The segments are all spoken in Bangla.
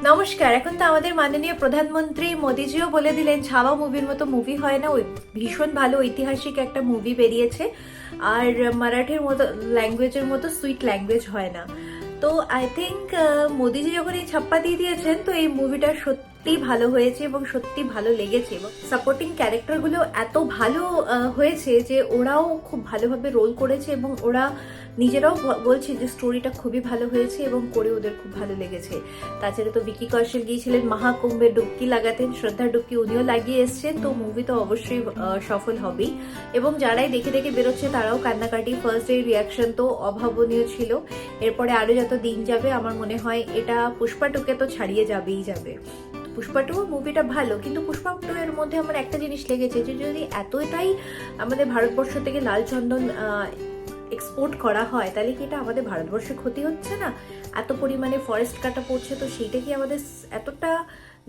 নমস্কার। এখন তো আমাদের মাননীয় প্রধানমন্ত্রী মোদিজিও বলে দিলেন ছাওয়া মুভির মতো মুভি হয় না। ওই ভীষণ ভালো ঐতিহাসিক একটা মুভি বেরিয়েছে, আর মারাঠির মতো ল্যাঙ্গুয়েজের মতো সুইট ল্যাঙ্গুয়েজ হয় না। তো আই থিঙ্ক মোদিজি যখন এই ছাপ্পা দিয়ে দিয়েছেন, তো এই মুভিটা সত্যি ভালো হয়েছে এবং সত্যি ভালো লেগেছে, এবং সাপোর্টিং ক্যারেক্টারগুলো এত ভালো হয়েছে যে ওরাও খুব ভালোভাবে রোল করেছে, এবং ওরা নিজেরাও বলছে যে স্টোরিটা খুবই ভালো হয়েছে এবং করে ওদের খুব ভালো লেগেছে। তাছাড়া তো ভিকি কৌশল গিয়েছিলেন মহাকুম্ভে ডুবকি লাগাতেন, শ্রদ্ধা ডুবকি উনিও লাগিয়ে এসছেন, তো মুভি তো অবশ্যই সফল হবেই। এবং যারাই দেখে দেখে বেরোচ্ছে তারাও কান্নাকাটি, ফার্স্ট ডে রিয়াকশন তো অভাবনীয় ছিল। এরপরে আরো যত দিন যাবে আমার মনে হয় এটা পুষ্পা টুকে তো ছাড়িয়ে যাবেই যাবে। পুষ্পা টু মুভিটা ভালো, কিন্তু পুষ্পা টু এর মধ্যে আমার একটা জিনিস লেগেছে যে যদি এতটাই আমাদের ভারতবর্ষ থেকে লাল চন্দন এক্সপোর্ট করা হয়, তাহলে কি এটা আমাদের ভারতবর্ষে ক্ষতি হচ্ছে না? এত পরিমাণে ফরেস্ট কাটা পড়ছে, তো সেইটা কি আমাদের এতটা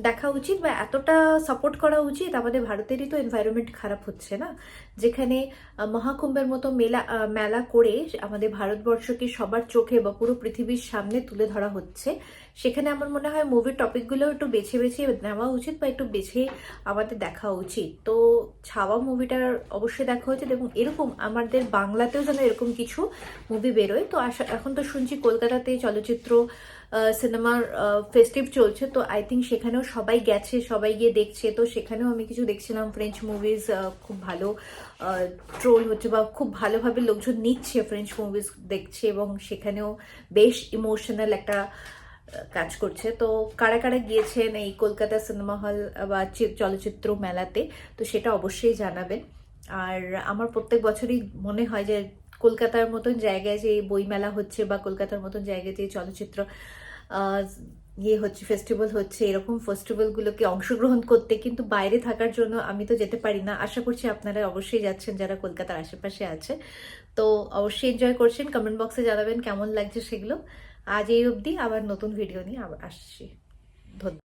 দেখা উচিত বা এতটা সাপোর্ট করা উচিত? আমাদের ভারতেরই তো এনভায়রনমেন্ট খারাপ হচ্ছে না, যেখানে মহাকুম্ভের মতো মেলা করে আমাদের ভারতবর্ষকে সবার চোখে বা পুরো পৃথিবীর সামনে তুলে ধরা হচ্ছে। সেখানে আমার মনে হয় মুভির টপিকগুলো একটু বেছে বেছে নেওয়া উচিত বা একটু বেছে আমাদের দেখা উচিত। তো ছাওয়া মুভিটার অবশ্যই দেখা উচিত, এবং এরকম আমাদের বাংলাতেও যেন এরকম কিছু মুভি বেরোয়। তো এখন তো শুনছি কলকাতাতে চলচ্চিত্র সিনেমার ফেস্টিভ চলছে, তো আই থিঙ্ক সেখানেও সবাই গেছে, সবাই গিয়ে দেখছে। তো সেখানেও আমি কিছু দেখছিলাম ফ্রেঞ্চ মুভিজ খুব ভালো ট্রোল হচ্ছে বা খুব ভালোভাবে লোকজন নিচ্ছে ফ্রেঞ্চ মুভিজ দেখছে, এবং সেখানেও বেশ ইমোশনাল একটা কাজ করছে। তো কারা কারা গিয়েছেন এই কলকাতা সিনেমা হল বা চলচ্চিত্র মেলাতে, তো সেটা অবশ্যই জানাবেন। আর আমার প্রত্যেক বছরই মনে হয় যে কলকাতার মতন জায়গায় যে বইমেলা হচ্ছে বা কলকাতার মতন জায়গায় যে চলচ্চিত্র আহ, ইয়ে হচ্ছে, ফেস্টিভ্যাল হচ্ছে, এরকম ফেস্টিভ্যালগুলোকে অংশগ্রহণ করতে, কিন্তু বাইরে থাকার জন্য আমি তো যেতে পারি না। আশা করছি আপনারা অবশ্যই যাচ্ছেন যারা কলকাতার আশেপাশে আছে। তো অবশ্যই এনজয় করছেন, কমেন্ট বক্সে জানাবেন কেমন লাগছে সেগুলো। আজ এই অবধি, আবার নতুন ভিডিও নিয়ে আবার আসছি। ধন্যবাদ।